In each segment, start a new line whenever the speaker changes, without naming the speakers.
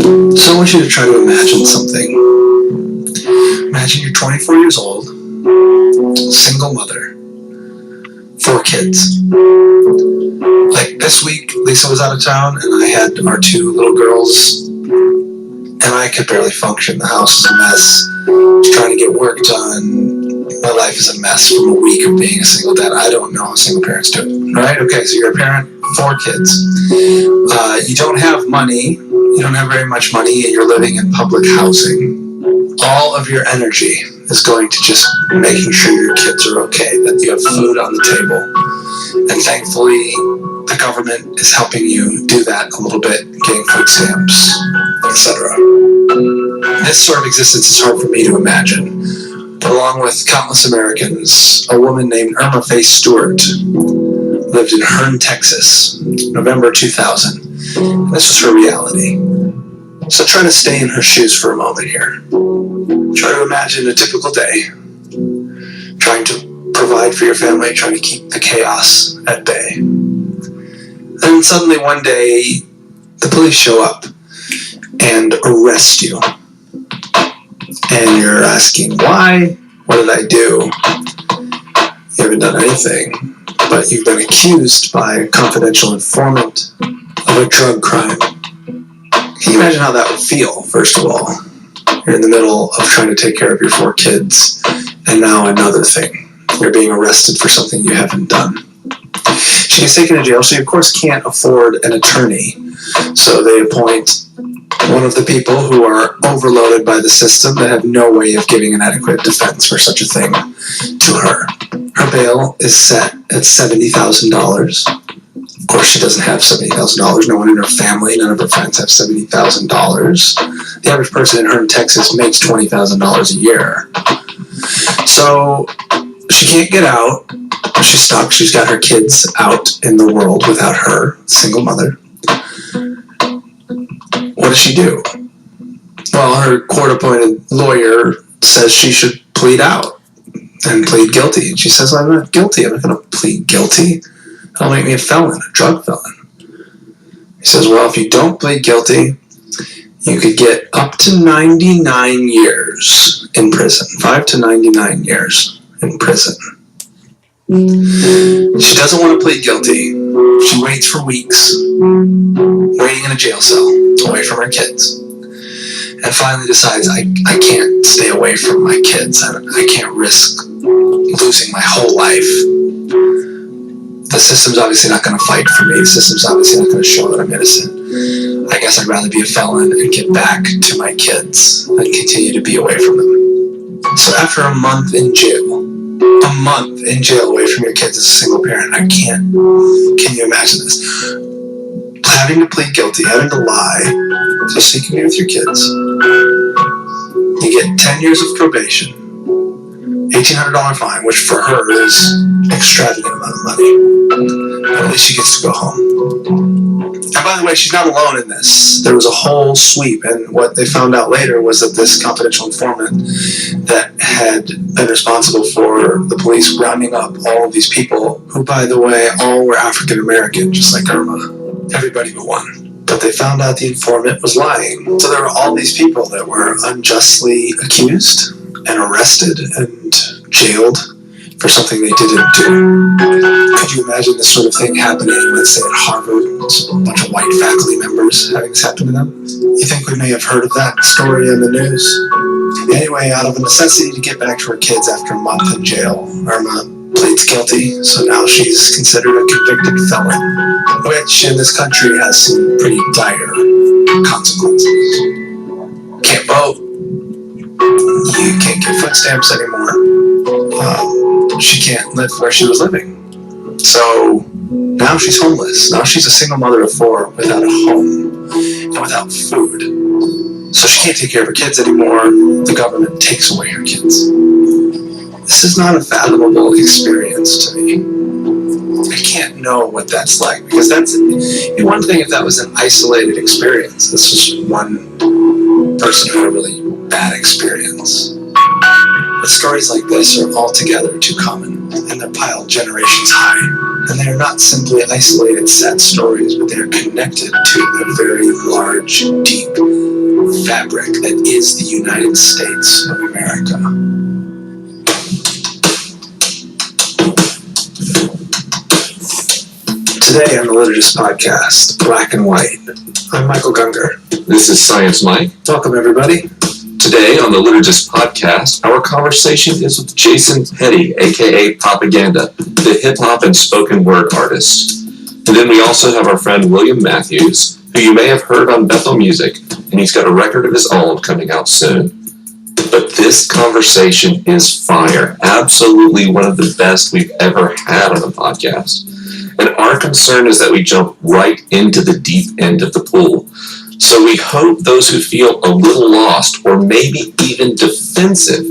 So I want you to try to imagine something. Imagine you're 24 years old, single mother, 4 kids. Like this week, Lisa was out of town, and I had our 2 little girls, and I could barely function. The house is a mess. Trying to get work done. My life is a mess from a week of being a single dad. I don't know how single parents do it. Right? Okay, so you're a parent, 4 kids. You don't have money. You don't have very much money, and you're living in public housing. All of your energy is going to just making sure your kids are okay, that you have food on the table. And thankfully, the government is helping you do that a little bit, getting food stamps, etc. This sort of existence is hard for me to imagine. But along with countless Americans, a woman named Irma Faye Stewart lived in Hearne, Texas, November 2000. And this was her reality. So try to stay in her shoes for a moment here. Try to imagine a typical day, trying to provide for your family, trying to keep the chaos at bay. Then suddenly one day, the police show up and arrest you. And you're asking, why? What did I do? You haven't done anything, but you've been accused by a confidential informant of a drug crime. Can you imagine how that would feel, first of all? You're in the middle of trying to take care of your 4 kids, and now another thing. You're being arrested for something you haven't done. She gets taken to jail. She, of course, can't afford an attorney, so they appoint one of the people who are overloaded by the system that have no way of giving an adequate defense for such a thing to her. Her bail is set at $70,000. Of course, she doesn't have $70,000. No one in her family, none of her friends have $70,000. The average person in Hearne, Texas makes $20,000 a year. So she can't get out. She's stuck. She's got her kids out in the world without her, single mother. What does she do? Well, her court-appointed lawyer says she should plead out and plead guilty. And she says, I'm not guilty. I'm not going to plead guilty. That'll make me a felon, a drug felon. He says, well, if you don't plead guilty, you could get up to 99 years in prison. 5 to 99 years in prison. She doesn't want to plead guilty. She waits for weeks, waiting in a jail cell, away from her kids. And finally decides, I can't stay away from my kids. I can't risk losing my whole life. The system's obviously not going to fight for me. The system's obviously not going to show that I'm innocent. I guess I'd rather be a felon and get back to my kids than continue to be away from them. So after a month in jail away from your kids as a single parent, can you imagine this? Having to plead guilty, having to lie, just so you can be with your kids. You get 10 years of probation, $1,800 fine, which for her is extravagant amount of money. But at least she gets to go home. And by the way, she's not alone in this. There was a whole sweep, and what they found out later was that this confidential informant that had been responsible for the police rounding up all of these people, who, by the way, all were African American, just like Irma. Everybody but one. But they found out the informant was lying. So there were all these people that were unjustly accused and arrested and jailed for something they didn't do. Could you imagine this sort of thing happening, let's say at Harvard, a bunch of white faculty members having this happen to them? You think we may have heard of that story in the news? Anyway, out of a necessity to get back to her kids after a month in jail, Irma pleads guilty, so now she's considered a convicted felon, which in this country has some pretty dire consequences. Can't vote. You can't get food stamps anymore. She can't live where she was living. So now she's homeless. Now she's a single mother of 4 without a home and without food. So she can't take care of her kids anymore. The government takes away her kids. This is not a fathomable experience to me. I can't know what that's like, because that's one thing if that was an isolated experience. This was one person who had a really bad experience. But stories like this are altogether too common, and they're piled generations high. And they are not simply isolated sad stories, but they are connected to a very large, deep fabric that is the United States of America. Today on the Liturgist Podcast, Black and White, I'm Michael Gungor.
This is Science Mike.
Welcome, everybody.
Today on the Liturgist Podcast, our conversation is with Jason Petty, aka Propaganda, the hip-hop and spoken word artist. And then we also have our friend William Matthews, who you may have heard on Bethel Music, and he's got a record of his own coming out soon. But this conversation is fire. Absolutely one of the best we've ever had on a podcast. And our concern is that we jump right into the deep end of the pool. So we hope those who feel a little lost or maybe even defensive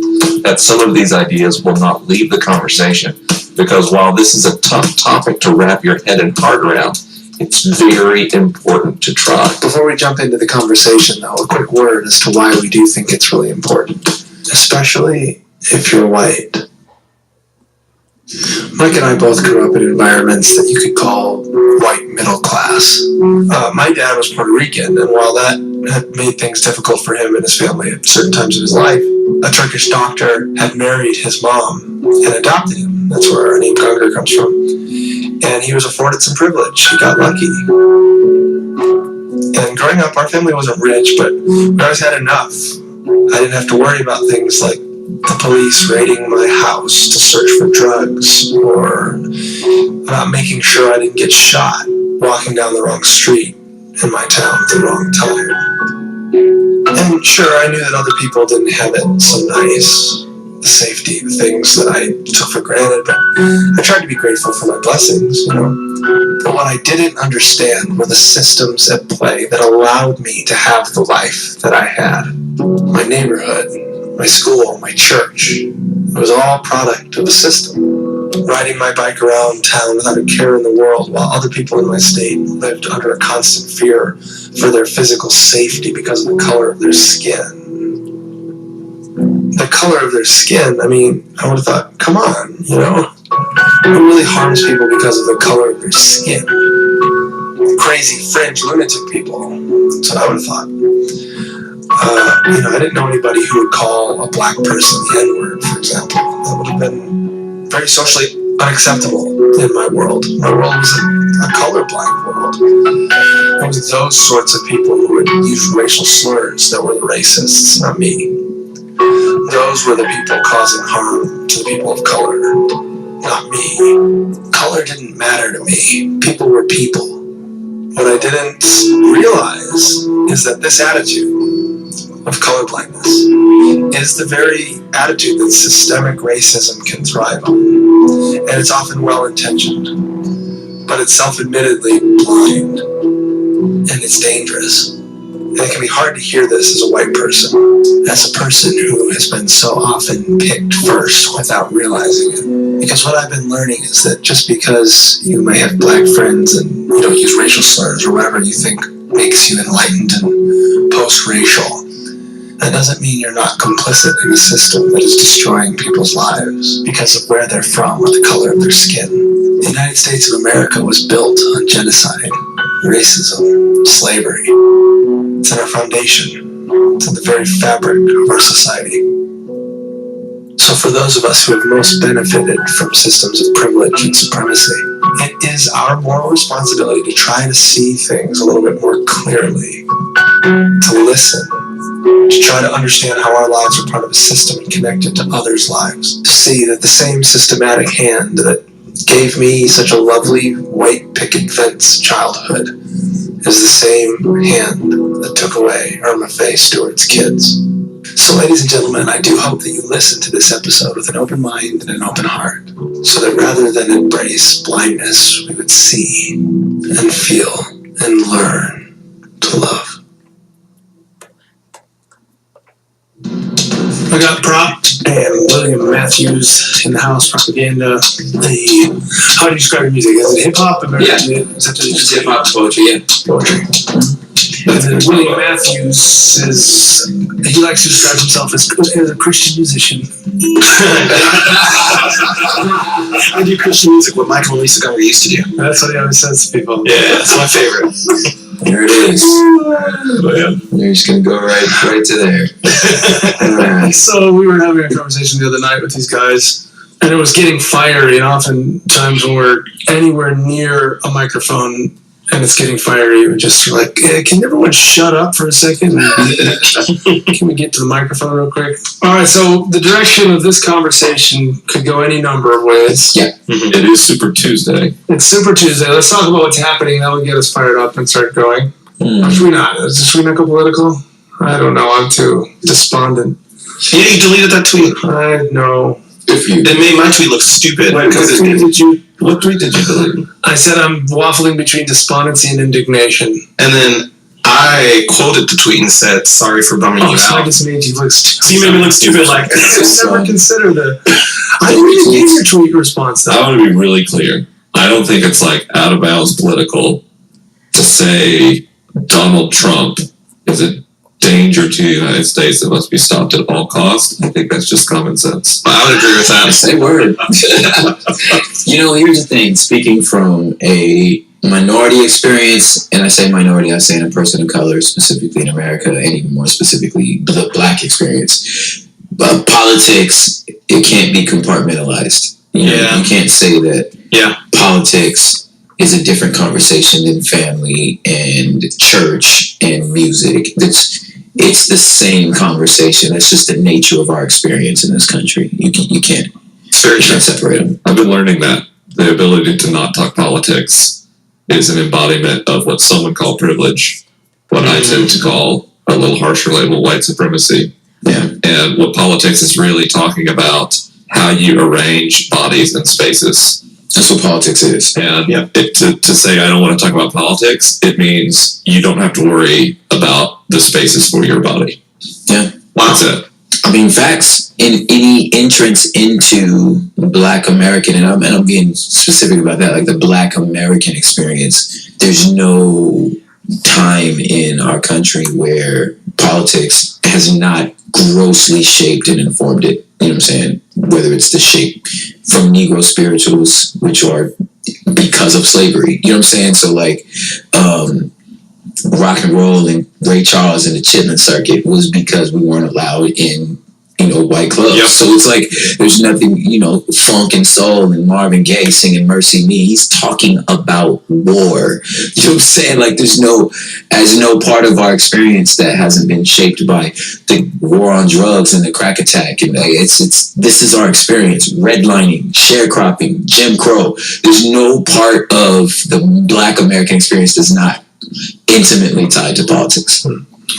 at some of these ideas will not leave the conversation. Because while this is a tough topic to wrap your head and heart around, it's very important to try.
Before we jump into the conversation, though, a quick word as to why we do think it's really important, especially if you're white. Mike and I both grew up in environments that you could call white middle class. My dad was Puerto Rican, and while that had made things difficult for him and his family at certain times of his life, a Turkish doctor had married his mom and adopted him. That's where our name Gungor comes from. And he was afforded some privilege. He got lucky. And growing up, our family wasn't rich, but we always had enough. I didn't have to worry about things like the police raiding my house to search for drugs, or about making sure I didn't get shot walking down the wrong street in my town at the wrong time. And sure, I knew that other people didn't have it so nice, the safety, the things that I took for granted, but I tried to be grateful for my blessings, you know. But what I didn't understand were the systems at play that allowed me to have the life that I had. My neighborhood, my school, my church, it was all a product of a system. Riding my bike around town without a care in the world, while other people in my state lived under a constant fear for their physical safety because of the color of their skin. The color of their skin, I mean, I would have thought, come on, you know? It really harms people because of the color of their skin. Crazy, fringe, lunatic people. That's what I would have thought. I didn't know anybody who would call a black person the N-word, for example. That would have been very socially unacceptable in my world. My world was a colorblind world. It was those sorts of people who would use racial slurs that were the racists, not me. Those were the people causing harm to the people of color, not me. Color didn't matter to me. People were people. What I didn't realize is that this attitude of colorblindness is the very attitude that systemic racism can thrive on. And it's often well-intentioned, but it's self-admittedly blind, and it's dangerous. And it can be hard to hear this as a white person, as a person who has been so often picked first without realizing it. Because what I've been learning is that just because you may have black friends and you don't use racial slurs or whatever you think makes you enlightened and post-racial, that doesn't mean you're not complicit in a system that is destroying people's lives because of where they're from or the color of their skin. The United States of America was built on genocide, racism, slavery. It's in our foundation. It's in the very fabric of our society. So for those of us who have most benefited from systems of privilege and supremacy, it is our moral responsibility to try to see things a little bit more clearly, to listen, to try to understand how our lives are part of a system and connected to others' lives, to see that the same systematic hand that gave me such a lovely white picket fence childhood is the same hand that took away Irma Faye Stewart's kids. So ladies and gentlemen, I do hope that you listen to this episode with an open mind and an open heart, so that rather than embrace blindness, we would see and feel and learn to love. I got Propped and William Matthews in the house. Propaganda. How do you describe your music? Is it hip hop?
Yeah, it's hip hop poetry. Yeah,
Poetry. And then William Matthews he likes to describe himself as a Christian musician.
I do Christian music, what Michael and Lisa Gungor used to do.
That's what he always says to people.
Yeah, that's my favorite. There it is.
Man.
You're just gonna go right to there.
So we were having a conversation the other night with these guys, and it was getting fiery. And oftentimes when we're anywhere near a microphone and it's getting fiery, we're just like, can everyone shut up for a second? Can we get to the microphone real quick? All right, so the direction of this conversation could go any number of ways.
Yeah.
It is Super Tuesday.
It's Super Tuesday. Let's talk about what's happening. That will get us fired up and start going. Should we not go political? I don't know. I'm too despondent.
Yeah, you deleted that tweet.
I know.
It made my tweet look stupid.
What
tweet did you delete?
I said I'm waffling between despondency and indignation.
And then I quoted the tweet and said, "Sorry for bumming you
So I
out."
just made you look stupid.
So you made me look stupid. Like
I never considered that. I didn't even get your tweet response though.
I want to be really clear. I don't think it's like out of bounds political to say Donald Trump is a danger to the United States that must be stopped at all costs. I think that's just common sense.
I would agree with that.
Say word. Here's the thing. Speaking from a minority experience, and I say minority, I say in a person of color, specifically in America, and even more specifically the Black experience. But politics, it can't be compartmentalized. You can't say that politics is a different conversation than family and church and music. It's the same conversation. It's just the nature of our experience in this country. You can't separate them.
I've been learning that the ability to not talk politics is an embodiment of what some would call privilege, what I tend to call a little harsher label, white supremacy.
Yeah.
And what politics is really talking about how you arrange bodies and spaces.
That's what politics is.
And to say I don't want to talk about politics, it means you don't have to worry about the spaces for your body.
Yeah.
That's it.
I mean, facts. In any entrance into Black American, and I'm being specific about that, like the Black American experience, there's no time in our country where politics has not grossly shaped and informed it. You know what I'm saying? Whether it's the shape from Negro spirituals, which are because of slavery. You know what I'm saying? So like rock and roll and Ray Charles and the Chitlin Circuit was because we weren't allowed in, white clubs. Yep. So it's like there's nothing, funk and soul and Marvin Gaye singing Mercy Me. He's talking about war. You know what I'm saying? Like there's no part of our experience that hasn't been shaped by the war on drugs and the crack attack. And this is our experience. Redlining, sharecropping, Jim Crow. There's no part of the Black American experience that's not intimately tied to politics.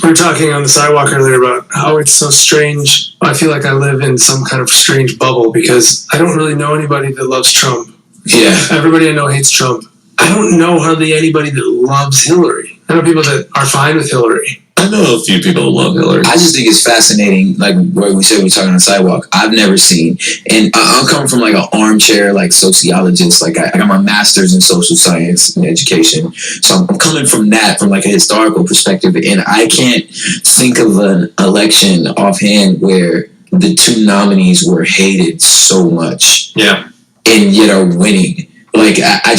We were talking on the sidewalk earlier about how it's so strange. I feel like I live in some kind of strange bubble because I don't really know anybody that loves Trump.
Yeah.
Everybody I know hates Trump. I don't know hardly anybody that loves Hillary. I know people that are fine with Hillary.
I know a few people who love Hillary.
I just think it's fascinating, like what we said, we're talking on the sidewalk. I've never seen, and I'm coming from like an armchair, like sociologist, like I got my master's in social science and education. So I'm coming from that, from like a historical perspective, and I can't think of an election offhand where the two nominees were hated so much.
Yeah.
And yet are winning. Like I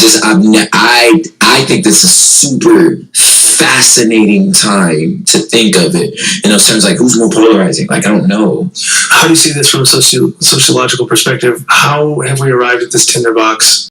think this is a super fascinating time to think of it in those terms. Like who's more polarizing? Like I don't know.
How do you see this from a sociological perspective? How have we arrived at this tinderbox?